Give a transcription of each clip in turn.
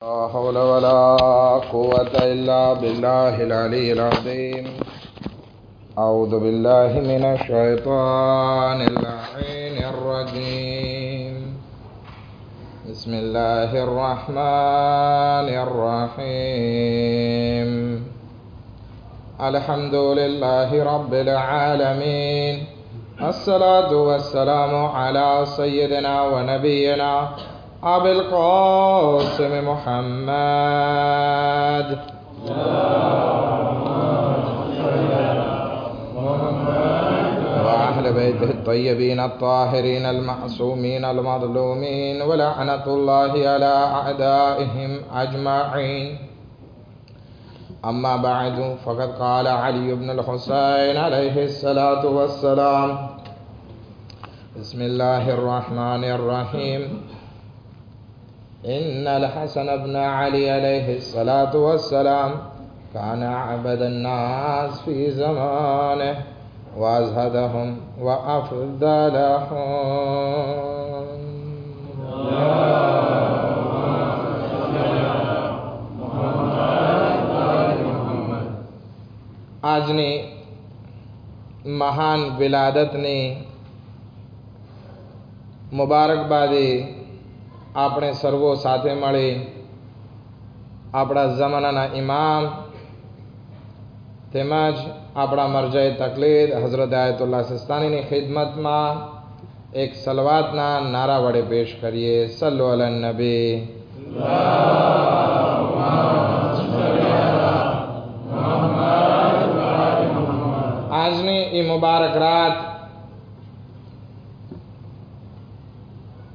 لا حول ولا قوة إلا بالله العلي العظيم. أعوذ بالله من الشيطان اللعين الرجيم. بسم الله الرحمن الرحيم. الحمد لله رب العالمين. الصلاة والسلام على سيدنا ونبينا أبي القاسم محمد وأهل بيته الطيبين الطاهرين المعصومين المظلومين ولعنة الله على أعدائهم أجمعين. أما بعد فقد قال علي بن الحسين عليه الصلاة والسلام: بسم الله الرحمن الرحيم. إن الحسن بن علي عليه الصلاة والسلام كان أعبد الناس في زمانه وأزهدهم وأفضلهم. આજની મહાન વિલાદતની મુબારકબાદી આપણે સર્વો સાથે મળી આપણા જમાનાના ઇમામ તેમજ આપણા મરજાએ તકલીદ હઝરત આયતુલ્લાહ સિસ્તાનીની ખિદમતમાં એક સલવાતના નારા વડે પેશ કરીએ. સલ્લુ અલન નબી. આજની એ મુબારક રાત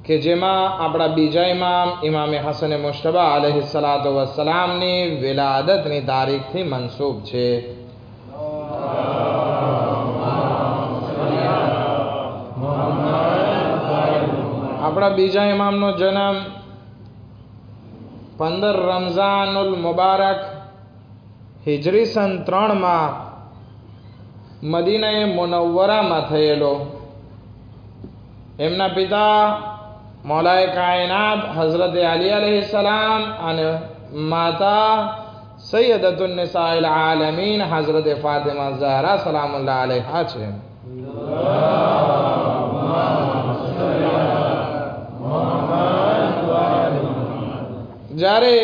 કે જેમાં આપણા બીજા ઇમામ ઇમામે હસન મુશ્તબા અલૈહિ સલાતો વસ્સલામની વિલાદતની તારીખથી મનસૂબ છે. આપણા બીજા ઇમામનો જન્મ 15 રમઝાનુલ મુબારક હિજરી સન 3 માં મદીનાએ મુનવ્વરામાં થયેલો. એમના પિતા મૌલાએ કાયનાત હઝરતે અલી અલૈહિ સલામ અને માતા સૈયદતુન નિસાઇલ આલમીન હઝરતે ફાતિમા ઝહરા સલામુલ્લાહ અલૈહા છે. જ્યારે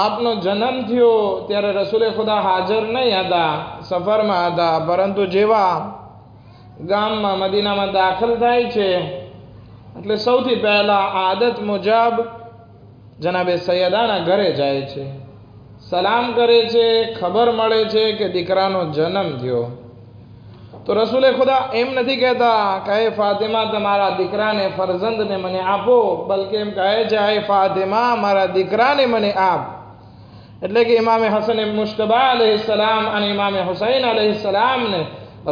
આપનો જન્મ થયો ત્યારે રસૂલે ખુદા હાજર નહીં હતા, સફરમાં હતા. પરંતુ જેવા ગામમાં મદીનામાં દાખલ થાય છે એટલે સૌથી પહેલા આદત મુજબ જનાબે સૈયદાના ઘરે જાય છે, સલામ કરે છે, ખબર મળે છે કે દીકરાનો જન્મ થયો. તો રસૂલે ખુદા એમ નથી કહેતા કે ફાતિમા તમારા દીકરાને ફરજંદને મને આપો, બલકે એમ કહે છે હે ફાતિમા મારા દીકરાને મને આપ. એટલે કે ઇમામે હસન મુશ્તબા અલૈહિ સલામ અને ઇમામે હુસૈન અલૈહિ સલામને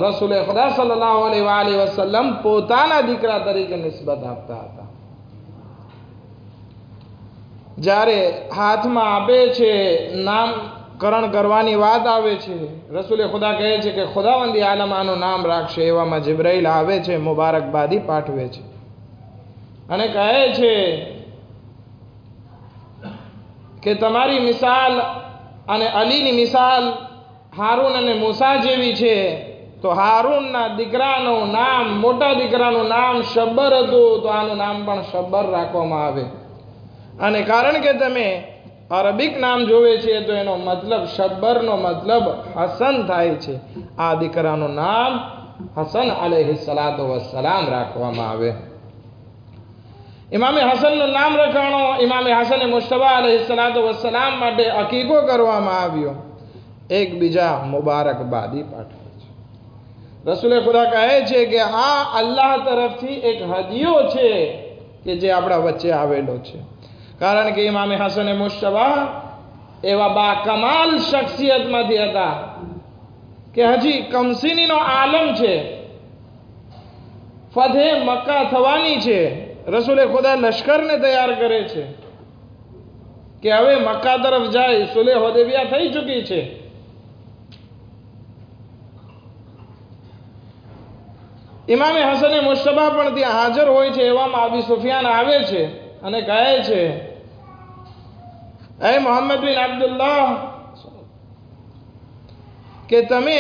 રસૂલે ખુદા સલ્લલ્લાહુ અલૈહિ વસલ્લમ પોતાના દીકરા તરીકે નિસ્બત આપતા હતા. જ્યારે હાથમાં આપે છે, નામકરણ કરવાની વાત આવે છે, રસૂલે ખુદા કહે છે કે ખુદાવંદી આલમ આનું નામ રાખશે. એવામાં જિબ્રાઈલ આવે છે, મુબારકબાદી પાઠવે છે અને કહે છે કે તમારી મિસાલ અને અલીની મિસાલ હારૂન અને મૂસા જેવી છે. તો હારૂનના દીકરાનું નામ, મોટા દીકરાનું નામ શબ્બર હતું, તો આનું નામ પણ શબ્બર રાખવામાં આવે. અને કારણ કે તમે અરબિક નામ જોવે છે તો એનો મતલબ શબ્બરનો મતલબ હસન થાય છે. આ દીકરાનું નામ હસન અલૈહિ સલાતો વસ્સલામ રાખવામાં આવે. ઇમામે હસનનું નામ રખાણો ઇમામે હસન મુશ્તબા અલૈહિ સલાતો વસ્સલામ માટે અકીકો કરવામાં આવ્યો. એકબીજા મુબારકબાદી પાઠવે છે. રસૂલે ખુદા કહે છે કે આ અલ્લાહ તરફથી એક હદિયો છે કે જે આપણા વચ્ચે આવેલો છે. કારણ કે ઇમામે હસન મુશ્તબા એવા બા કમાલ શખ્સિયતમાંથી હતા કે હજી કમસિનીનો આલમ છે, ફતહે મક્કા થવાની છે. રસૂલે ખુદા લશ્કરને તૈયાર કરે છે કે હવે મક્કા તરફ જાય, સુલેહ હુદૈબિયા થઈ ચૂકી છે. ઇમામે હસન મુશ્તબા પણ ત્યાં હાજર હોય છે. એવામાં અબી સુફિયાન આવે છે અને કહે છે એ મોહમ્મદ બિન અબ્દુલ્લાહ કે તમે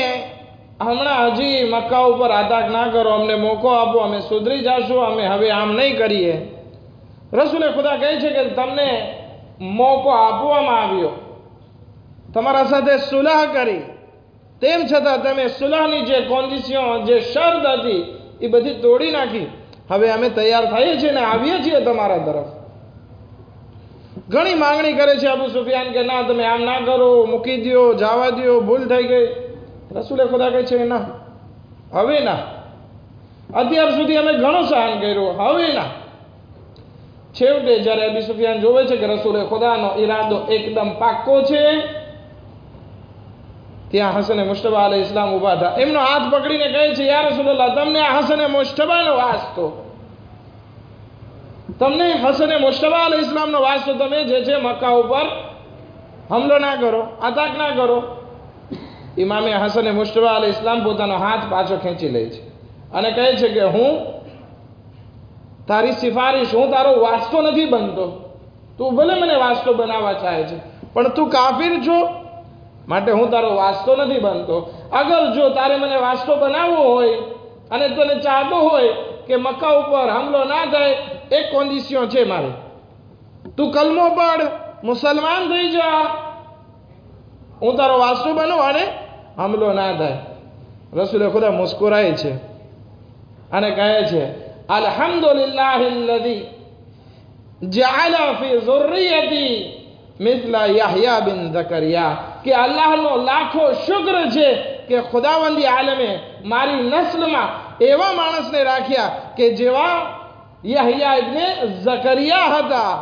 હમણાં હજી મક્કા ઉપર આતાક ના કરો, અમને મોકો આપો, અમે સુધરી જાશું, અમે હવે આમ નહીં કરીએ. રસૂલે ખુદા કહે છે કે તમને મોકો આપવામાં આવ્યો, તમારા સાથે સુલહ કરી, તેમ છતાં તમે સુલહની જે કન્ડિશન, જે શરત હતી એ બધી તોડી નાખી. હવે અમે તૈયાર થઈએ છીએ ને આવીએ છીએ તમારા તરફ. ઘણી માંગણી કરે છે અબુ સુફિયાન કે ના, તમે આમ ના કરો, મૂકી દો, જવા દો, ભૂલ થઈ ગઈ. રસૂલે ખુદા કહે છે ના, હવે ના. અત્યાર સુધી અમે ઘણું સહન કર્યું, હવે ના. છેવટે જ્યારે અબુ સુફિયાન જોવે છે કે રસૂલે ખુદાનો ઈરાદો એકદમ પાક્કો છે, ત્યાં હસને મુશ્તબા અલૈહિ ઇસ્લામ ઉભા હતા. એમનો હાથ પકડીને કહે છે, યા રસૂલલ્લાહ, તમને આ હસને મુશ્તબાનો વાસ્તો, તમને હસને મુશ્તબા અલૈહિ ઇસ્લામનો વાસ્તો, તમે જે છે મક્કા ઉપર હમલો ના કરો, આતાક ના કરો. ઇમામે હસને મુશ્તબા અલૈહિ ઇસ્લામ પોતાનો હાથ પાછો ખેંચી લે છે અને કહે છે કે હું તારી સિફારિશ, હું તારો વાસ્તો નથી બનતો. તું ભલે મને વાસ્તો બનાવવા ચાહે છે, પણ તું કાફિર છો, માટે હું તારો વાસ્તો નથી બનતો. અગર જો તારે મને વાસ્તો બનાવવો હોય અને તને ચાહતો હોય કે મક્કા ઉપર હમલો ના થાય, એક કન્ડિશન છે મારે, તું કલમો પડ, મુસલમાન થઈ જા, હું તારો વાસ્તો બનું અને હમલો ના થાય. રસૂલે ખુદા મુસ્કુરાય છે અને કહે છે, અલ્હમ્દુલિલ્લાહિ અલ્લઝી જઅલા ફી ઝુર્રિયતી મિથલા યહયા બિન ઝકરિયા, કે અલ્લાહનો લાખો શુક્ર છે કે ખુદાવંદી આલમે મારી નસ્લમાં એવા માણસને રાખ્યા કે જેવા યહયા ઇબ્ને ઝકરિયા હતા,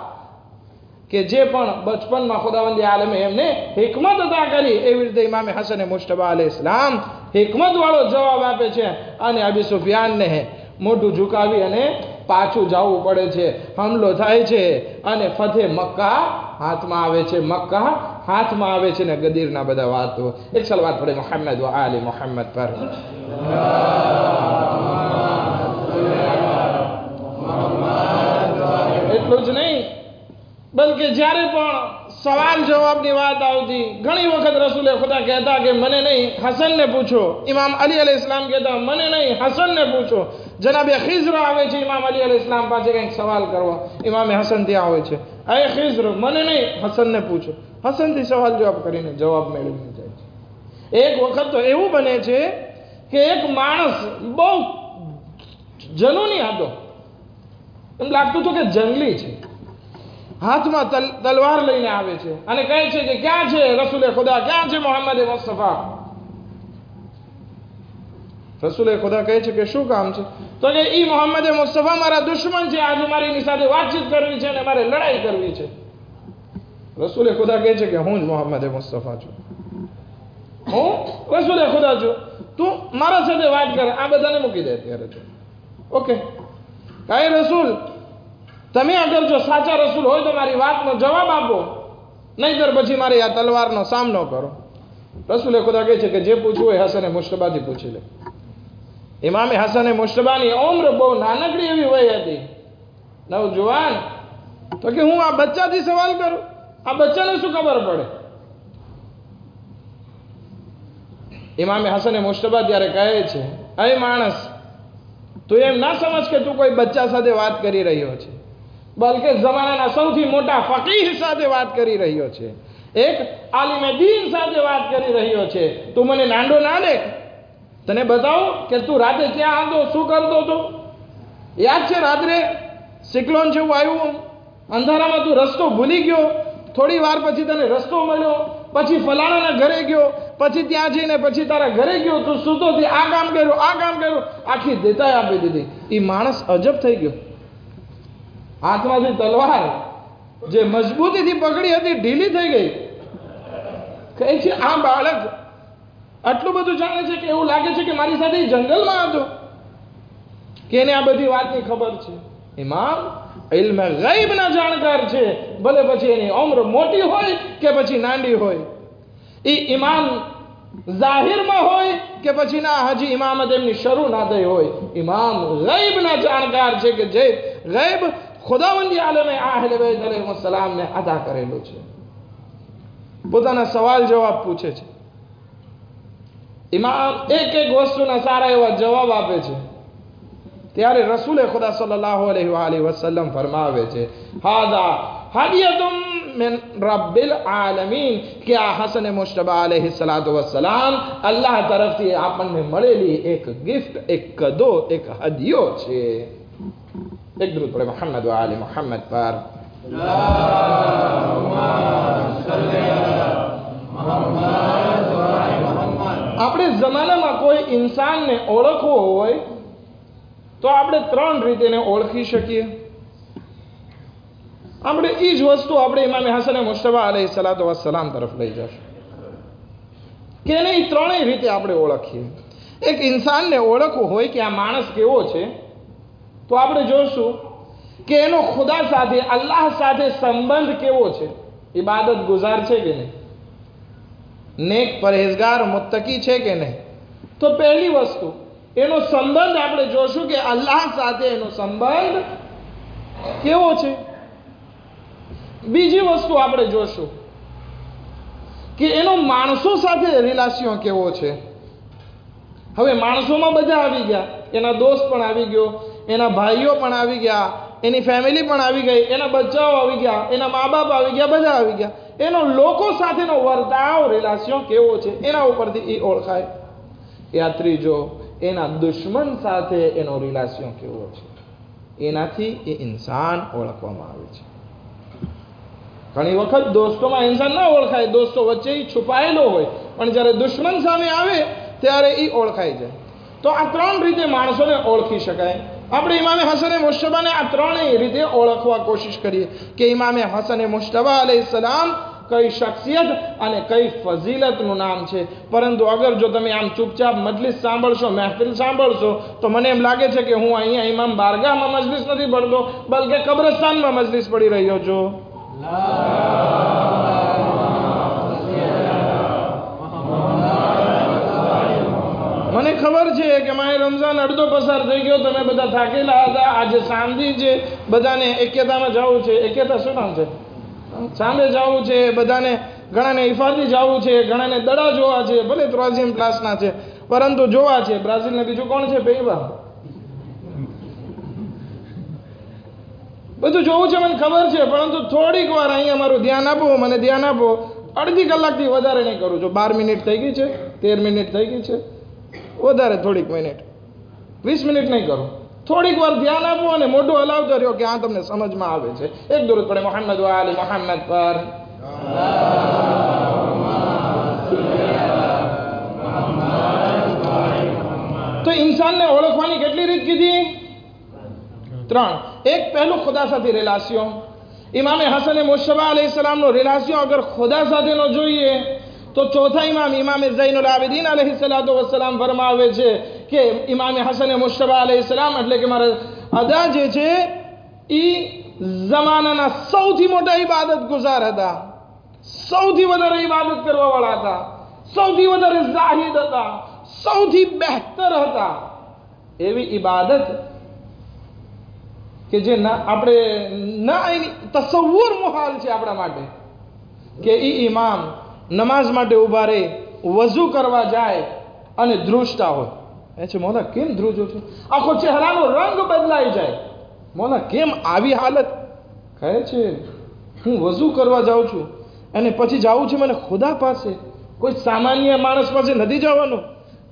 કે જે પણ બચપનમાં ખુદાવંદી આલમે એમને હિકમત અતા કરી. એવી રીતે ઇમામે હસન મુશ્તબા અલૈહિ ઇસ્લામ હિકમત વાળો જવાબ આપે છે અને અબી સુફિયાનને મોઢું ઝુકાવી અને પાછું જવું પડે છે. હમલો થાય છે અને ફતેહ મક્કા હાથમાં આવે છે, મક્કા હાથમાં આવે છે ને ગદીરના બધા વાતો. એક સલવાત પડે મોહમ્મદ વ આલે મોહમ્મદ પર. એટલું જ નહીં, બલકે જ્યારે પણ સવાલ જવાબની વાત આવતી, ઘણી વખત રસૂલે ખુદા કહેતા કે મને નહીં, હસનને પૂછો. ઇમામ અલી અલૈહિ ઇસ્લામ કહેતા મને નહીં, હસનને પૂછો. જનાબે ખિઝર આવે છે ઇમામ અલી અલૈહિ ઇસ્લામ પાસે કંઈક સવાલ કરવા, ઇમામે હસન ત્યાં હોય છે. અય ખિઝર, મને નહીં, હસનને પૂછો. હસનથી સવાલ જવાબ કરીને જવાબ મેળવીને જાય છે. એક વખત તો એવું બને છે કે એક માણસ બહુ જનૂની હતો, એમ લાગતું હતું કે જંગલી છે, હાથમાં તલવાર લઈને આવે છે અને કહે છે કે ક્યાં છે રસૂલે ખુદા, ક્યાં છે મોહમ્મદ મુસ્તફા? રસૂલે ખુદા કહે છે કે શું કામ છે? તો કે ઈ મોહમ્મદ મુસ્તફા મારા દુશ્મન છે, આજે મારે એની સાથે વાતચીત કરવી છે અને મારે લડાઈ કરવી છે. રસૂલે ખુદા કહે છે કે હું જ મોહમ્મદ મુસ્તફા છું, હું રસૂલે ખુદા છું, તું મારા સાથે વાત કર. આ બધાને મૂકી દે અત્યારે છે. ઓકે, કાંઈ રસૂલ, તમે અગર જો સાચા રસૂલ હોય તો મારી વાતનો જવાબ આપો, નહીંતર પછી મારે આ તલવારનો સામનો કરો. રસૂલે ખુદા કહે છે કે જે પૂછવું હોય હસને મુશ્તબાથી પૂછી લે. ઇમામે હસને મુશ્તબાની ઉંમર બહુ નાનકડી એવી વય હતી, નવજવાન. તો કે હું આ બચ્ચાથી સવાલ કરું? આ બચ્ચાને શું ખબર પડે? ઇમામે હસને મુશ્તબા ત્યારે કહે છે, અય માણસ, તું એમ ના સમજ કે તું કોઈ બચ્ચા સાથે વાત કરી રહ્યો છે, બલકે જમાનાના સૌથી મોટા ફકીહ સાથે વાત કરી રહ્યો છે, એક આલિમે દીન સાથે વાત કરી રહ્યો છે. તું મને નાંડો ના દેખ. તને બતાવો કે તું રાતે ક્યાં હતો, શું કરતો હતો? યાદ છે રાત્રે સિક્લોન જેવું આવ્યું, અંધારામાં તું રસ્તો ભૂલી ગયો, થોડી વાર પછી તને રસ્તો મળ્યો, પછી ફલાણાના ઘરે ગયો, પછી ત્યાં જઈને પછી તારા ઘરે ગયો, તું સૂતો થી આ કામ કર્યું, આ કામ કર્યું, આખી દેતાય આપી દીધી. એ માણસ અજબ થઈ ગયો. હાથમાંથી તલવાર જે મજબૂતીથી પકડી હતી ઢીલી થઈ ગઈ. કહે છે આ બાળક આટલું બધું જાણે છે કે એવું લાગે છે કે મારી સાથે જંગલમાં હતો, કે એને આ બધી વાતની ખબર છે. ઇમામ ઇલ્મ ગૈબના જાણકાર છે, ભલે પછી એની ઉંમર મોટી હોય કે પછી નાની હોય. એ ઇમામ જાહિરમાં હોય કે પછી ના હજી ઇમામત એમની શરૂ ના થઈ હોય, ઇમામ ગૈબના જાણકાર છે કે જે ગૈબ ખુદાવંદી આલમે આહલે બેત અલૈહિસ્સલામને અદા કરેલું છે. પોતાના સવાલ જવાબ પૂછે છે. ઇમામ એક એક વસ્તુના સારા એવા જવાબ આપે છે. ત્યારે રસૂલે ખુદા સલ્લલ્લાહુ અલૈહિ વસલ્લમ ફરમાવે છે, હાદા હદિયતુમ મિન રબ્બિલ આલમીન, કે આ હસન મુશ્તબા અલૈહિ સલાતુ વસ્સલામ અલ્લાહ તરફથી આપણને મળેલી એક ગિફ્ટ, એક કદો, એક હદિયો છે. એક દરૂદ પડે મોહમ્મદ વ આલે મોહમ્મદ પર. આપણે જમાનામાં કોઈ ઇન્સાનને ઓળખવો હોય તો આપણે 3 રીતે એને ઓળખી શકીએ. આપણે એ જ વસ્તુ આપણે ઇમામે હસન મુશ્તબા અલૈહિ સલાતુ વસ્સલામ તરફ લઈ જશું કે એને એ 3 રીતે આપણે ઓળખીએ. એક ઇન્સાનને ઓળખવું હોય કે આ માણસ કેવો છે તો આપણે જોશું કે એનો ખુદા સાથે, અલ્લાહ સાથે સંબંધ કેવો છે. ઇબાદત ગુજાર છે કે નહીં, નેક પરહેઝગાર મુત્તકી છે કે નહીં. તો પહેલી વસ્તુ એનો સંબંધ આપણે જોશું કે અલ્લાહ સાથે એનો સંબંધ કેવો છે. બીજી વસ્તુ આપણે જોશું કે એનો માણસો સાથે રિલેશન કેવો છે. હવે માણસોમાં બધા આવી ગયા, એના દોસ્ત પણ આવી ગયો, એના ભાઈઓ પણ આવી ગયા, એની ફેમિલી પણ આવી ગઈ, એના બચ્ચાઓ આવી ગયા, એના મા બાપ આવી ગયા, બધા આવી ગયા. એનો લોકો સાથેનો વર્તાવ, રિલેશન કેવો છે, એના ઉપરથી એ ઓળખાય. આ ત્રીજો, એના દુશ્મન સાથે એનો રિલેશન કેવો છે, એનાથી એ ઇન્સાન ઓળખવામાં આવે છે. ઘણી વખત દોસ્તોમાં ઇન્સાન ના ઓળખાય, દોસ્તો વચ્ચે છુપાયેલો હોય, પણ જ્યારે દુશ્મન સામે આવે ત્યારે એ ઓળખાઈ જાય. તો આ 3 રીતે માણસોને ઓળખી શકાય. આપણે ઇમામે હસન મુશ્તબાને આ 3 રીતે ઓળખવા કોશિશ કરીએ કે ઇમામે હસન મુશ્તબા અલૈહિ સલામ કઈ શખ્સિયત અને કઈ ફઝીલતનું નામ છે. પરંતુ અગર જો તમે આમ ચૂપચાપ મજલિસ સાંભળશો, મહેફિલ સાંભળશો, તો મને એમ લાગે છે કે હું અહીંયા ઇમામ બારગાહમાં મજલિસ નથી પડતો, બલકે કબ્રસ્તાનમાં મજલિસ પડી રહ્યો છું. મને ખબર છે કે મારે રમઝાન અડધો પસાર થઈ ગયો, તમે બધા થાકેલા હતા. આજે સાંધી છે, બધાને એક્યતામાં જવું છે. એક્યતા શું નામ છે? સાંભે જવું છે બધાને. ઘણાને ઇફાદી જવું છે, ઘણાને દડા જોવા છે, ભલે ત્રોઝીમ ક્લાસના છે, પરંતુ જોવા છે. બ્રાઝિલને બીજું કોણ છે? પૈવા. બધું જોવું છે, મને ખબર છે, પરંતુ થોડીક વાર અહીંયા મારું ધ્યાન આપો, મને ધ્યાન આપો. અડધી કલાકથી વધારે નહીં કરું છું. 12 મિનિટ થઈ ગઈ છે, 13 મિનિટ થઈ ગઈ છે, વધારે થોડીક મિનિટ, 20 મિનિટ નહીં કરું. થોડીક વાર ધ્યાન આપો અને મોઢું હલાવતો રહ્યો કે આ તમને સમજમાં આવે છે. એક દરૂદ પડે મોહમ્મદ વ આલે મોહમ્મદ પર. તો ઇન્સાનને ઓળખવાની કેટલી રીત કીધી? 3. એક પહેલું ખુદા સાથે રિલેશન. ઇમામે હસન મુશ્તબા અલૈહિ સલામનો રિલેશન અગર ખુદા સાથેનો જોઈએ તો ચોથા ઇમામ, ઇમામે ઝૈનુલ આબિદીન અલૈહિ સલાતુ વસ્સલામ ફરમાવે છે કે ઇમામે હસન મુશ્તબા અલૈહિ સલામ એટલે કે મારા અદા જે છે એ જમાનાના સૌથી મોટા ઇબાદત ગુજાર હતા, સૌથી વધારે ઇબાદત કરવા વાળા હતા, સૌથી વધારે જાહિદ હતા, સૌથી બહેતર હતા. એવી ઇબાદત કે જે આપણે ના તસવ્વુર મુહાલ છે આપણા માટે કે એ ઇમામ નમાઝ માટે ઉભા રહે, વઝુ કરવા જાય અને ધ્રુજતા હોય. એ છે મોલા કેમ ધ્રુજો છો? આખો ચહેરાનો રંગ બદલાઈ જાય. મોલા કેમ આવી હાલત? કહે છે હું વઝુ કરવા જાઉં છું અને પછી જાઉં છું મને ખુદા પાસે, કોઈ સામાન્ય માણસ પાસે નથી જવાનું.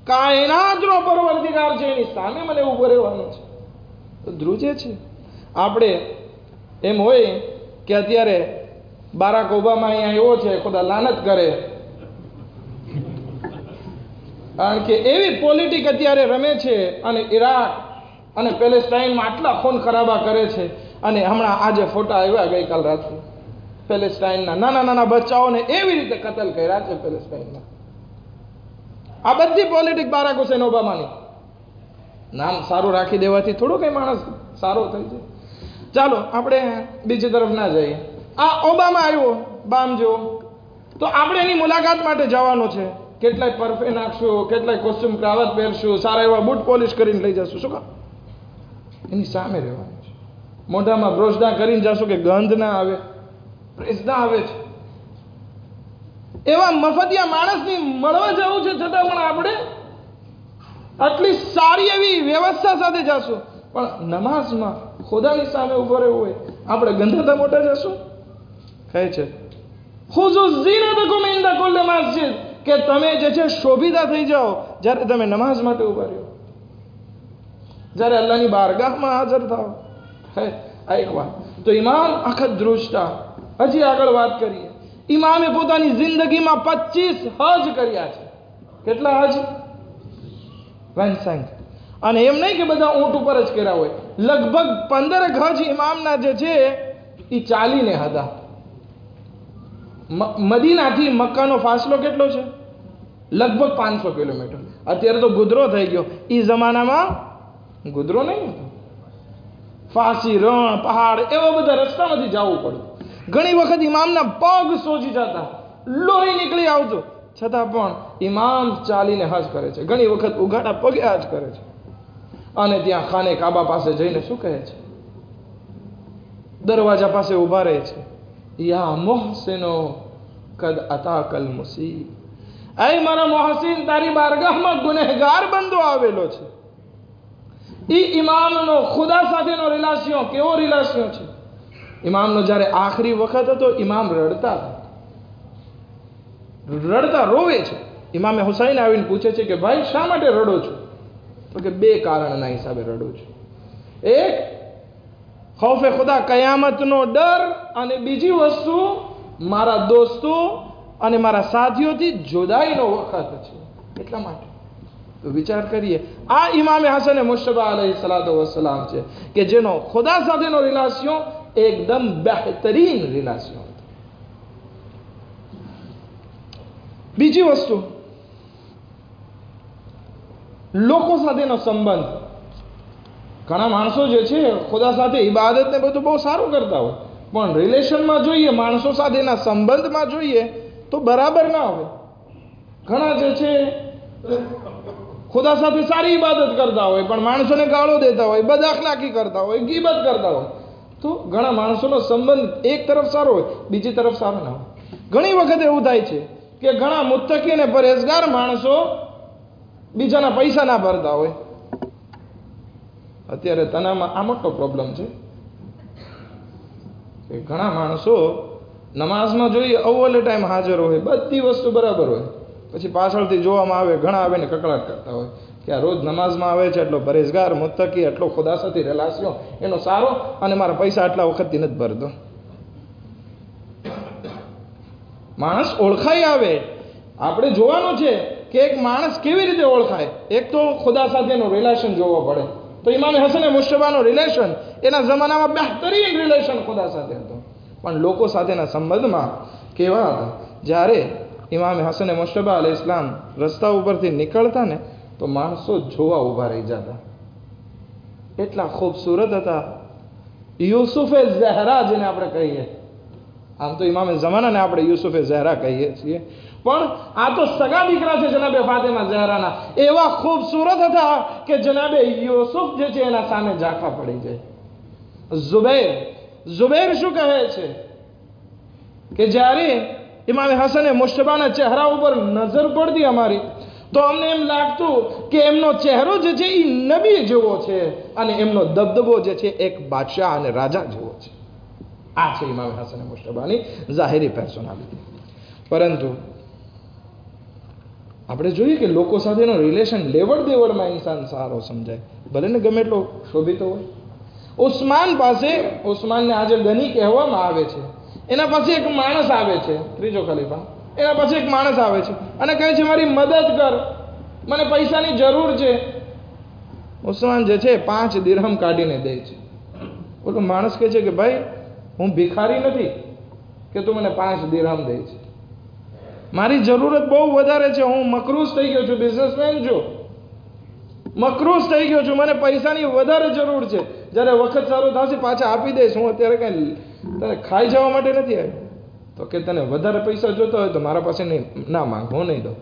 કાયનાતનો પરવરદિગાર છે, એની સામે મને ઉભો રહેવાનું છે. તો ધ્રુજે છે. આપણે એમ હોય કે અત્યારે બારાક ઓબામા અહીંયા આવ્યો છે, ખુદા લાનત કરે, કારણ કે એવી પોલિટિક અત્યારે રમે છે અને ઇરાક અને પેલેસ્ટાઇનમાં આટલા ખૂન ખરાબા કરે છે. અને હમણાં આજે ફોટા આવ્યા ગઈકાલ રાત્રે, પેલેસ્ટાઇનના નાના નાના બચ્ચાઓને એવી રીતે કતલ કર્યા છે પેલેસ્ટાઇનમાં. આ બધી પોલિટિક બારાક હુસેન ઓબામાની. નામ સારું રાખી દેવાથી થોડો કઈ માણસ સારો થઈ જાય. ચાલો આપણે બીજી તરફ ના જઈએ. આ ઓબામા આવ્યો બામજો, તો આપણે એની મુલાકાત માટે જવાનું છે. કેટલાય પરફે નાખશું, કેટલાય કોસ્ચ્યુમ ક્રાવત પહેરશું, સારા એવા બૂટ પોલિશ કરીને લઈ જશું. શું કામ? એની સામે રહેવાનું છે. મોઢામાં બ્રોશડા કરીને જશું કે ગંધ ના આવે, પ્રેસદા આવે છે. એવા મફતિયા માણસની મળવા જવું છે, છતાં પણ આપણે આટલી સારી એવી વ્યવસ્થા સાથે જશું, પણ નમાઝમાં ખુદાની સામે ઉભો રહેવું હોય આપણે ગંધાતા મોટા જશું. કહે છે ખુઝુ ઝીનતકુમ ઇન્દા કુલ્લી મસ્જિદ, કે તમે જે છે શોભિતા થઈ જાઓ જ્યારે તમે નમાઝ માટે ઉભા રહ્યો, જ્યારે અલ્લાહની બારગાહમાં હાજર થાઓ. આ એક વાત. તો ઇમામ આખા દૃષ્ટા. હજી આગળ વાત કરીએ. ઇમામે પોતાની જિંદગીમાં 25 હજ કર્યા છે. કેટલા હજ? 25. અને એમ નહીં કે બધા ઊંટ ઉપર જ કર્યા હોય, લગભગ 15 હજ ઇમામના જે છે એ ચાલીને હતા. મદીનાથી મક્કાનો ફાસલો કેટલો છે? લગભગ 500 કિલોમીટર. અત્યારે તો ગુદરો થઈ ગયો, એ જમાનામાં ગુદરો નહીં હતો. ફાંસી, રણ, પહાડ એવા બધા રસ્તામાંથી જવું પડતું. ઘણી વખત ઇમામના પગ સોજી જતા, લોહી નીકળી આવતું, છતાં પણ ઇમામ ચાલીને હજ કરે છે. ઘણી વખત ઉઘાડા પગે હજ કરે છે. અને ત્યાં ખાને કાબા પાસે જઈને શું કહે છે? દરવાજા પાસે ઉભા રહે છે, યા મોહસિનો કદ અતાકલ મુસી, એ મારા મોહસિન, તારી બારગાહમાં ગુનેહગાર બંદો આવેલો છે. ઈ ઇમામનો ખુદા સાથેનો રિલેશન કેવો રિલેશન છે? ઇમામનો જ્યારે આખરી વખત હતો, ઇમામ રડતા રોવે છે. ઇમામે હુસૈન આવીને પૂછે છે કે ભાઈ શા માટે રડો છો? તો કે 2 કારણના હિસાબે રડું છું. એક, ખૌફે ખુદા, કયામતનો ડર, અને બીજી વસ્તુ મારા દોસ્તો અને મારા સાથીઓથી જુદાઈનો વખત છે, એટલા માટે. તો વિચાર કરીએ, આ ઇમામે હસન મુશ્તબા અલૈહિસ્સલાતુ વસ્સલામ છે કે જેનો ખુદા સાથેનો રિલેશન એકદમ બહેતરીન રિલેશન હતો. બીજી વસ્તુ, લોકો સાથેનો સંબંધ. ઘણા માણસો જે છે ખુદા સાથે ઇબાદત ને બધું બહુ સારું કરતા હોય, પણ રિલેશનમાં જોઈએ, માણસો સાથેના સંબંધમાં જોઈએ તો બરાબર ના હોય. ઘણા જે છે ખુદા સાથે સારી ઇબાદત કરતા હોય, પણ માણસોને ગાળો દેતા હોય, બદઅખલાકી કરતા હોય, ગીબત કરતા હોય. તો ઘણા માણસોનો સંબંધ એક તરફ સારો હોય, બીજી તરફ સારો ના હોય. ઘણી વખત એવું થાય છે કે ઘણા મુત્તકી અને પરેઝગાર માણસો બીજાના પૈસા ના ભરતા હોય. અત્યારે તનામાં આ મોટો પ્રોબ્લેમ છે કે ઘણા માણસો નમાઝમાં જોઈએ અવ્વલે ટાઈમ હાજર હોય, બધી વસ્તુ બરાબર હોય, પછી પાછળથી જોવામાં આવે ઘણા આવે ને કકળાટ કરતા હોય કે આ રોજ નમાઝમાં આવે છે, એટલો પરેઝગાર, મુત્તકી, એટલો ખુદા સાથે રિલેશન એનો સારો, અને મારા પૈસા આટલા વખતથી નથી ભરતો. માણસ ઓળખાઈ આવે. આપણે જોવાનું છે કે એક માણસ કેવી રીતે ઓળખાય. એક તો ખુદા સાથેનો રિલેશન જોવો પડે. તો ઇમામે હસન મુશ્તબાનો રિલેશન એના જમાનામાં બહેતરીન રિલેશન ખુદા સાથે હતો, પણ લોકો સાથેના સંબંધમાં કેવા હતા? જ્યારે ઇમામે હસન મુશ્તબા અલૈહિસ્સલામ રસ્તા ઉપરથી નીકળતા ને તો માણસો જોવા ઊભા રહી જતા, એટલા ખૂબસૂરત હતા. યુસુફે ઝહરા જેને આપણે કહીએ, આમ તો ઇમામે જમાનાને આપણે યુસુફે ઝહરા કહીએ છીએ, પણ આ તો સગા દીકરા છે જનાબે ફાતિમા ઝહરાના. એવા ખૂબસૂરત હતા કે જનાબે યુસુફ જે છે એના સામે ઝાંખા પડી જાય. ઝુબૈર શું કહે છે કે જ્યારે ઇમામે હસન મુશ્તબાના ચહેરા ઉપર નજર પડતી અમારી, તો અમને એમ લાગતું કે એમનો ચહેરો જે છે એ નબી જેવો છે, અને એમનો દબદબો જે છે એક બાદશાહ અને રાજા જેવો છે. આ છે ઇમામે હસન મુશ્તબાની ઝાહિરી પર્સનાલિટી. પરંતુ આપણે જોઈએ કે લોકો સાથેનો રિલેશન લેવડ દેવડમાં ઇન્સાન સારો સમજાય, ભલે ને ગમે એટલો શોભિતો હોય. ઉસ્માનને આજે ગની કહેવામાં આવે છે. એના પાસે એક માણસ આવે છે, ત્રીજો ખલીફા, એના પાસે એક માણસ આવે છે અને કહે છે મારી મદદ કર, મને પૈસાની જરૂર છે. ઉસ્માન જે છે 5 દિરહમ કાઢીને દે છે. બોલો માણસ કહે છે કે ભાઈ હું ભિખારી નથી કે તું મને 5 દિરહમ દે છે, મારી જરૂરત બહુ વધારે છે, હું મકરૂઝ થઈ ગયો છું, બિઝનેસમેન છું, મકરૂઝ થઈ ગયો છું, મને પૈસાની વધારે જરૂર છે. જ્યારે વખત સારું થશે પાછા આપી દઈશ, હું અત્યારે કાંઈ તને ખાઈ જવા માટે નથી આવ્યો. તો કે તને વધારે પૈસા જોતા હોય તો મારા પાસે ના માંગ, હું નહીં દઉં,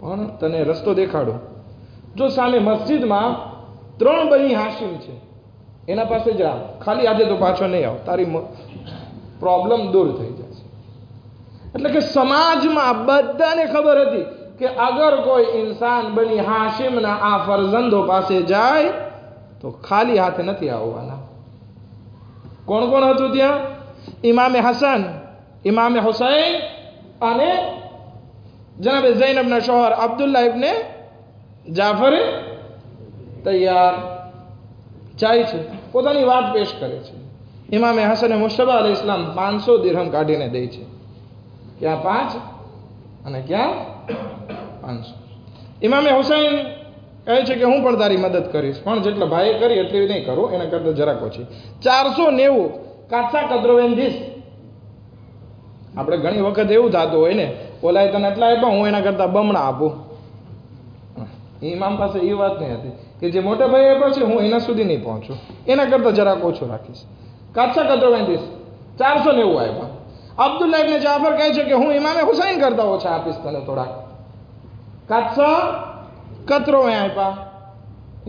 પણ તને રસ્તો દેખાડું. જો સામે મસ્જિદમાં 3 બની હાશિમ છે, એના પાસે જા, ખાલી આજે તો પાછો નહીં આવ, તારી પ્રોબ્લેમ દૂર થઈ જશે. એટલે કે સમાજમાં બધાને ખબર હતી કે અગર કોઈ ઇન્સાન બની હાશિમના આ ફરજંદો પાસે જાય તો ખાલી હાથે નથી આવવાના. કોણ કોણ હતું ત્યાં? ઇમામે હસન, ઇમામે હુસૈન અને જનાબે ઝૈનબના શોહર અબ્દુલ્લાહ ઇબ્ને જાફરે તૈયાર જાય છે, પોતાની વાત પેશ કરે છે. ઇમામે હસને મુશ્તબા અલૈહિસ સલામ 500 દિરહમ કાઢીને દે છે. ક્યાં 5 અને ક્યાં 500. ઇમામે હુસૈન કહે છે કે હું પણ તારી મદદ કરીશ, પણ જેટલા ભાઈએ કરી એટલી નહીં કરું, એના કરતાં જરાક ઓછી. 490 કાચા કદ્રોવેન્દીસ. આપણે ઘણી વખત એવું થતું હોય ને, ઓલાએ તને એટલા આપ્યા, હું એના કરતાં બમણા આપું. ઇમામ પાસે એ વાત નહીં હતી કે જે મોટા ભાઈ આપ્યા છે હું એના સુધી નહીં પહોંચું, એના કરતાં જરાક ઓછું રાખીશ. કાચા કદ્રોવેન્દીસ 490 આપ્યા. અબ્દુલ્લાહ ઇબ્ને જાફર કહે છે કે હું ઇમામે હુસૈન કરતાં ઓછા આપીશ તને થોડાક. કાચા કતરોવે આપ્યા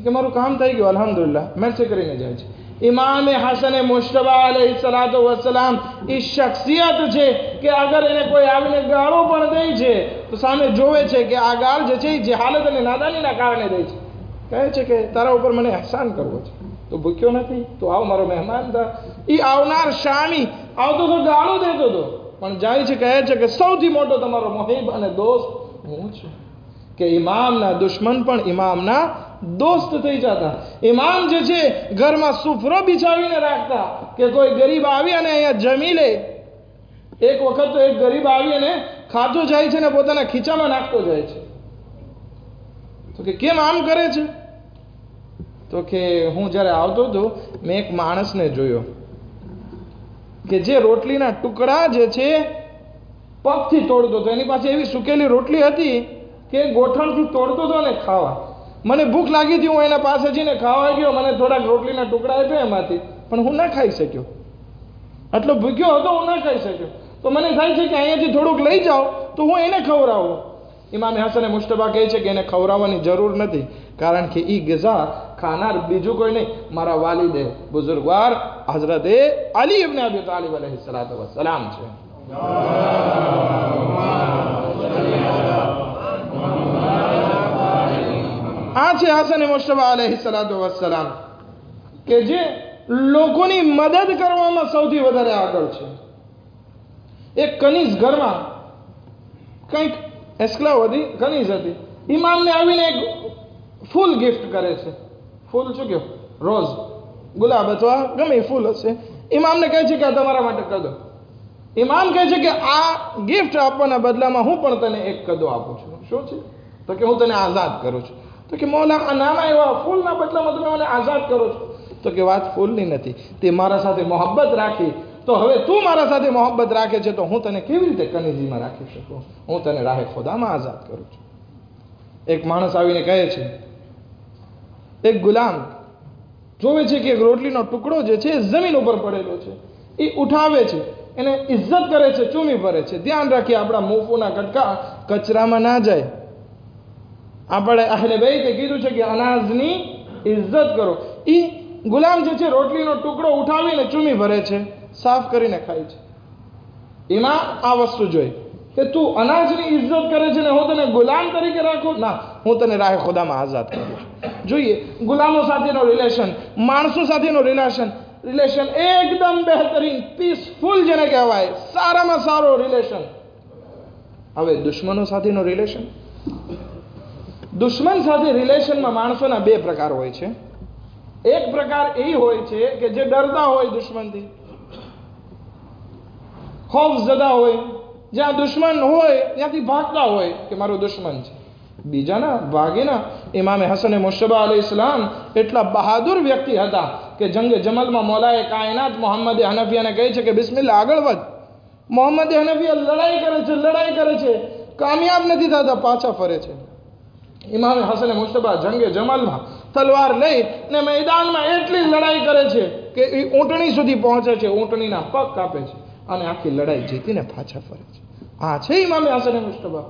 કે મારું કામ થઈ ગયું અલ્હમ્દુલિલ્લાહ, મેરસે કરીને જાય છે. ઇમામે હસને મુશ્તબા અલૈહિસ્સલાતુ વસ્સલામ એ શખ્સિયત છે કે અગર એને કોઈ આવીને ગાળો પણ દે છે તો સામે જોવે છે કે આ ગાળ જે છે એ જહાલત અને નાદાનીના કારણે દે છે. કહે છે કે તારા ઉપર મને અહેસાન કરવો છે, તો ભૂખ્યો નથી, તો આવ મારો મહેમાન થા. એ આવનાર શામી આવતો તો ગાળો દેતો હતો, પણ જાય છે કહે છે કે સૌથી મોટો તમારો મુહિબ અને દોસ્ત હું છું. કે ઇમામના દુશ્મન પણ ઇમામના દોસ્ત થઈ જતા. ઇમામ જે છે ઘરમાં સુફરો બિછાવીને રાખતા કે કોઈ ગરીબ આવી અને અહીંયા જમી લે. એક વખત તો એક ગરીબ આવી અને ખાતો જાય છે ને પોતાના ખીચામાં નાખતો જાય છે. તો કે કેમ આમ કરે છે? તો કે હું જ્યારે આવતો હતો મેં એક માણસને જોયો કે જે રોટલીના ટુકડા જે છે પગથી તોડતો હતો. એની પાસે એવી સુકેલી રોટલી હતી કે ગોઠણથી તોડતો હતો ને ખાવા. મને ભૂખ લાગી હતી, હું એના પાસે જઈને ખાવા ગયો, મને થોડાક રોટલીના ટુકડા આપ્યા એમાંથી, પણ હું ના ખાઈ શક્યો. આટલો ભૂખ્યો હતો, હું ના ખાઈ શક્યો. તો મને થાય છે કે અહીંયાથી થોડુંક લઈ જાઓ તો હું એને ખવડાવું. ઇમામે હસને મુશ્તબા કહે છે કે એને ખવડાવવાની જરૂર નથી, કારણ કે એ ગઝા ખાનાર બીજું કોઈ નહીં, મારા વાલિદે બુઝુર્ગવાર હઝરતે અલી ઇબ્ને અબી તાલિબ અલૈહિસ્સલાતુ વસ્સલામ છે. આ છે હસન મુશ્તબા અલૈહિસ્સલાતુ વસ્સલામ કે જે લોકોની મદદ કરવામાં સૌથી વધારે આગળ છે. એક કનીઝ ઘરમાં કંઈક એસ્ક્લાવ હતી, કનીઝ હતી. ઇમામને આવીને એક ફૂલ ગિફ્ટ કરે છે. ફૂલ શું કહ્યું? રોઝ, ગુલાબ અથવા ગમે ફૂલ હશે. ઇમામને કહે છે કે આ તમારા માટે કદો. ઇમામ કહે છે કે આ ગિફ્ટ આપવાના બદલામાં હું પણ તને એક કદો આપું છું. શું છે? તો કે હું તને આઝાદ કરું છું. તો કે મૌલા આ નાના એવા ફૂલના બદલામાં તમે મને આઝાદ કરો છો. તો કે વાત ફૂલની નથી, તે મારા સાથે મોહબ્બત રાખી, તો હવે તું મારા સાથે મોહબ્બત રાખે છે તો હું તને કેવી રીતે કનીઝીમાં રાખી શકું? હું તને રાહે ખુદામાં આઝાદ કરું છું. એક માણસ આવીને કહે છે, એક ગુલામ જોવે છે કે એક રોટલીનો ટુકડો જે છે જમીન ઉપર પડેલો છે, એ ઉઠાવે છે, એને ઇજ્જત કરે છે, ચૂમી ભરે છે. ધ્યાન રાખીએ આપણા મુફુના કટકા કચરામાં ના જાય. આપણે અહલે બેઈતે કીધું છે કે અનાજની ઇજ્જત કરો. એ ગુલામ જે છે રોટલીનો ટુકડો ઉઠાવીને ચૂમી ભરે છે, સાફ કરીને ખાય છે. એમાં આ વસ્તુ જોઈ કે તું અનાજની ઇજ્જત કરે છે ને હું તને ગુલામ તરીકે રાખું? ના, હું તને રાહે ખુદામાં આઝાદ કરું છું. જોઈએ ગુલામો સાથેનો રિલેશન, માણસો સાથેનો રિલેશન એકદમ બહેતરીન, પીસફુલ જેને કહેવાય, સારામાં સારો રિલેશન. હવે દુશ્મનો સાથેનો રિલેશન. દુશ્મન સાથે રિલેશનમાં માણસોના બે પ્રકાર હોય છે. એક પ્રકાર એ હોય છે કે જે ડરતા હોય દુશ્મનથી, ખૌફ ઝદા હોય, જ્યાં દુશ્મન હોય ત્યાંથી ભાગતા હોય કે મારો દુશ્મન છે. બીજાના ભાગીના ઇમામે હસને મુશ્તબા અલૈહિસ્સલામ એટલા બહાદુર વ્યક્તિ હતા કે જંગે જમલમાં મૌલાએ કાયનાત મોહમ્મદ હનફિયાને કહે છે કે બિસ્મિલ્લાહ આગળ વધ. મોહમ્મદ હનફિયા લડાઈ કરે છે, કામયાબ નથી થતા, પાછા ફરે છે. ઇમામે હસને મુશ્તબા જંગે જમલમાં તલવાર લઈ ને મેદાનમાં એટલી લડાઈ કરે છે કે એ ઊંટણી સુધી પહોંચે છે, ઊંટણીના પગ કાપે છે અને આખી લડાઈ જીતીને પાછા ફરે છે. આ છે ઇમામે હસને મુશ્તબા.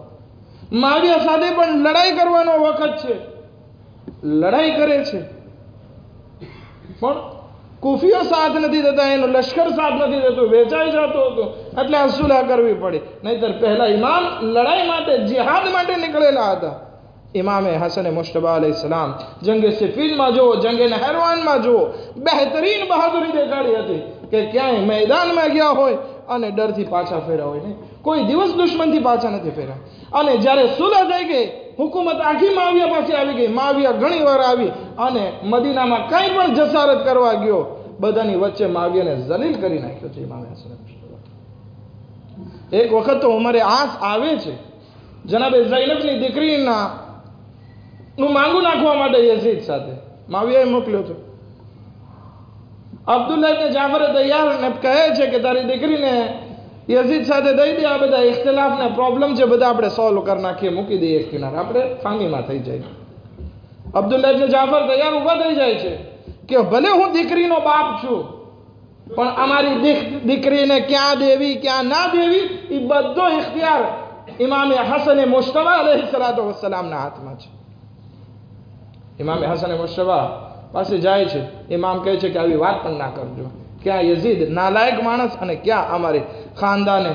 માવિયા સાથે પણ લડાઈ કરવાનો વખત છે, લડાઈ કરે છે, પણ કુફીઓ સાથ નથી દેતા, એનો લશ્કર સાથ નથી દેતો, વેચાઈ જતો હતો, એટલે આ સુલહ કરવી પડી. નહીતર પહેલા ઇમામ લડાઈ માટે, જિહાદ માટે નીકળેલા હતા. ઇમામે હસન મુશ્તબા અલૈહિસ્સલામ જંગે સિફીનમાં જુઓ, જંગે નહેરવાનમાં જુઓ, બહેતરીન બહાદુરી દેખાડી હતી કે ક્યાંય મેદાનમાં ગયા હોય અને ડરથી પાછા ફેર્યા હોય નહીં, કોઈ દિવસ દુશ્મનથી પાછા નથી ફેર્યા. અને જ્યારે સુલહ થઈ ગઈ, હુકુમત આખી માવિયા પાસે આવી ગઈ. માવિયા ઘણી વાર આવી અને મદીનામાં કંઈ પણ જસારત કરવા ગયો, બધાની વચ્ચે માવિયાને જલીલ કરી નાખ્યો છે ઇમામે હસન મુશ્તબા. એક વખત તો ઉમરે આસ આવે છે જનાબે ઝૈનબની દીકરીના નું માંગુ નાખવા માટે યઝીદ સાથે માવિયાએ મોકલ્યો હતો. અબ્દુલ્લાહ ઇબ્ન જાફરે તૈયારને કહે છે કે તારી દીકરીને યઝીદ સાથે દઈ દે, આ બધા ઇખ્તિલાફ ને પ્રોબ્લેમ છે બધા આપણે સોલ્વ કરી નાખીએ, મૂકી દઈએ એક કિનારે, આપણે ફામીમાં થઈ જાય. અબ્દુલ્લાહ ઇબ્ન જાફર તૈયાર ઊભા થઈ જાય છે કે ભલે હું દીકરીનો બાપ છું, પણ અમારી દીકરીને ક્યાં દેવી ક્યાં ના દેવી એ બધો ઇખ્તિયાર ઇમામે હસન મુશ્તબા અલૈહિસ્સલાતુ વસ્સલામના હાથમાં છે. ઇમામે હસન મુશ્તબા પાસે જાય છે. ઇમામ કહે છે કે આવી વાત પણ ના કરજો, ક્યાં યઝીદ નાલાયક માણસ અને ક્યાં અમારી ખાનદાને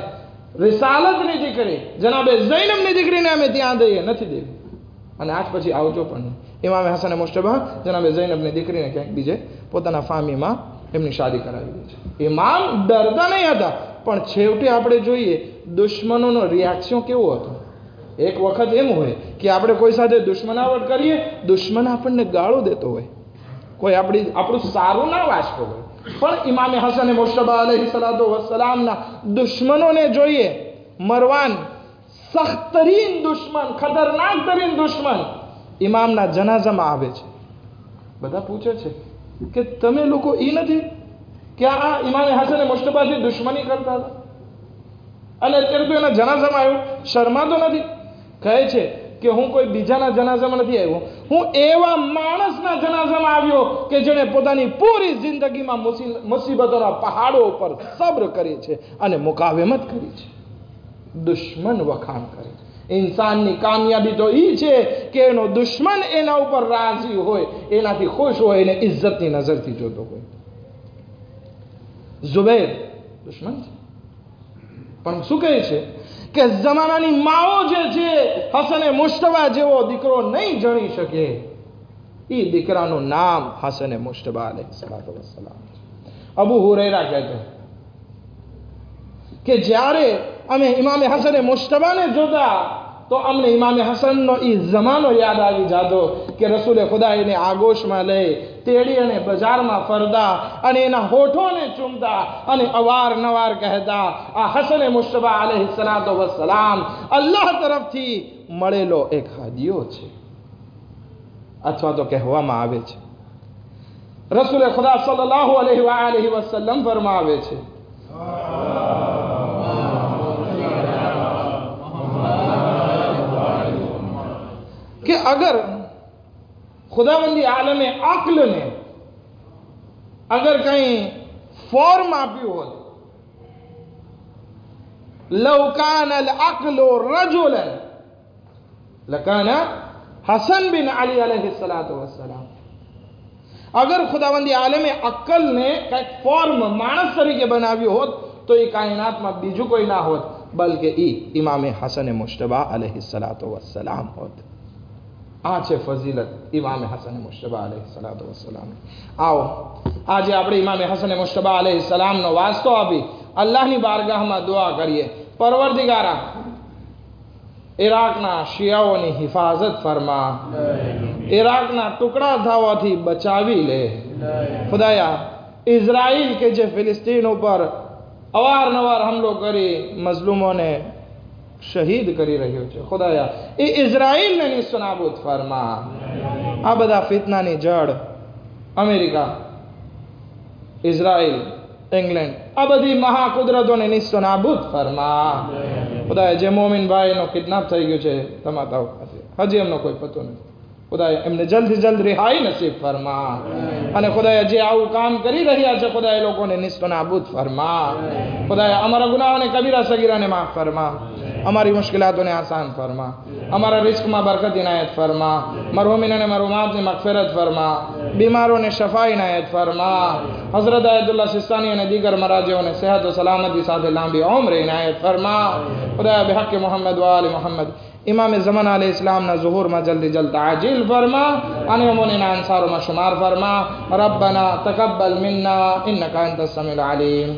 રિસાલતની દીકરી જનાબે ઝૈનબની દીકરીને અમે ત્યાં દઈએ, નથી દેવી, અને આજ પછી આવજો પણ નહીં. ઇમામે હસન મુશ્તબા જનાબે ઝૈનબની દીકરીને ક્યાંક બીજે પોતાના ફામીમાં એમની શાદી કરાવી દે છે. ઇમામ ડરતા નહીં હતા, પણ છેવટે આપણે જોઈએ દુશ્મનોનો રિએક્શન કેવો હતો. એક વખત એમ હોય કે આપણે કોઈ સાથે દુશ્મનાવટ કરીએ, દુશ્મન આપણને ગાળો દેતો હોય, કોઈ આપણું સારું ના વાંચતો હોય, પણ ઇમામે હસન મુશ્તબા અલૈહિસ્સલાતુ વસ્સલામના દુશ્મનોને જોઈએ, મરવાન સખ્તરીન દુશ્મન, ખતરનાક તરીન દુશ્મન ઇમામના જનાઝામાં આવે છે. બધા પૂછે છે કે તમે લોકો એ નથી કે આ ઇમામે હસન મુશ્તબાથી દુશ્મની કરતા હતા અને અત્યારે તો એના જનાઝામાં આવ્યો, શરમાતો નથી? કહે છે કે હું કોઈ બીજાના જનાઝામાં નથી આવ્યો, હું એવા માણસના જનાઝામાં આવ્યો કે જેણે પોતાની પૂરી જિંદગીમાં મુસીબતોના પહાડો ઉપર સબ્ર કરી છે અને મુકાવેમત કરી છે. દુશ્મન વખાણ કરે છે. ઇન્સાનની કામયાબી તો એ છે કે એનો દુશ્મન એના ઉપર રાજી હોય, એનાથી ખુશ હોય, એને ઇજ્જતની નજરથી જોતો હોય. ઝુબૈર દુશ્મન છે, પણ શું કહે છે કે જમાનાની માઓ જે છે હસન મુશ્તબા જેવો દીકરો નહીં જણી શકે, એ દીકરાનું નામ હસન મુશ્તબા અલૈહિસ્સલાતુ વસ્સલામ. અબુ હુરૈરા કહેતો કે જ્યારે અમે ઇમામે હસન મુશ્તબાને જોતા તો અમને ઇમામે હસનનો એ જમાનો યાદ આવી જાતો કે રસૂલે ખુદા એને આગોશમાં લઈ તેડી અને બજારમાં ફરતા અને એના હોઠોને ચૂમતા અને અવારનવાર કહેતા આ હસન મુશ્તબા અલૈહિસ્સલાતુ વસ્સલામ અલ્લાહ તરફથી મળેલો એક હદિયો છે, અથવા તો કહેવામાં આવે છે. રસૂલે ખુદા સલ્લલ્લાહુ અલૈહિ વસલ્લમ ફરમાવે છે कि अगर खुदाबंदी आलमे अक्ल ने अगर कहीं फॉर्म आप्યું હોત, लौ कान अल-अक्ल रजुलन लकान हसन बिन अली अलैहिस्सलातु वस्सलाम. अगर खुदाबंदी आलमे अक्ल ने કંઈક ફોર્મ માણસ તરીકે બનાવ્યું હોત તો એ કાયનાતમાં બીજું કોઈ ના હોત, બલકે એ ઇમામે હસન મુશ્તબા અલૈહિસ્સલાતુ વસ્સલામ હોત. આ છે ફઝીલત ઇમામે હસન મુશ્તબા અલૈહિસ્સલાતુ વસ્સલામ. આવો આજે આપણે ઇમામે હસન મુશ્તબા અલૈહિસ્સલામનો વાસ્તો આપી અલ્લાહની બારગાહમાં દુઆ કરીએ, પરવરદિગારા ઇરાકના શિયાઓની હિફાજત ફરમા, ઇરાકના ટુકડા થવાથી બચાવી લે. ખુદાયા ઇઝરાઈલ કે જે ફિલિસ્તીન ઉપર અવારનવાર હુમલો કરી મઝલુમોને શહીદ કરી રહ્યો છે, ખુદાયા એ ઇઝરાઈલને નિસ્તનાબૂદ ફરમા. આ બધા ફિતનાની જડ અમેરિકા, ઇઝરાઈલ, ઇંગ્લેન્ડ, આ બધી મહાકુદરતોને નિસ્તનાબૂદ ફરમા. ખુદાયા જે મોમિન ભાઈનો કિડનેપ થઈ ગયો છે તમારા હજી એમનો કોઈ પતો નથી, ખુદાયા એમને જલ્દથી જલ્દ રિહાઈ નસીબ ફરમા. અને ખુદાયા જે આવું કામ કરી રહ્યા છે ખુદાયા એ લોકોને નિસ્તનાબૂદ ફરમા. ખુદાયા અમારા ગુનાહોને કબીરા સગીરાને માફ ફરમા. અમારી મુશ્किલાતોને આસાન ફરમા, અમારા રિસ્કમાં બરકત ઇનાયત ફરમા, મરહૂમીન અને મરહૂમાતની મગફિરત ફરમા, બીમારોને શફા ઇનાયત ફરમા, હઝરત આયતુલ્લાહ સિસ્તાની અને દીગર મરાજીઓને સેહત વ સલામતી સાથે લાંબી ઉમ્ર ઇનાયત ફરમા. ખુદાયા બિહક્ક મોહમ્મદ વ આલી મોહમ્મદ इमाम ज़मान अलैहि इस्लाम ना ज़ुहूर में जल्दी जल्द आजिल फरमा, अनमुनिना अंसारों में शुमार फरमा. रब्बना तकब्बल मिन्ना इन्नका अंतस समीउल अलीम.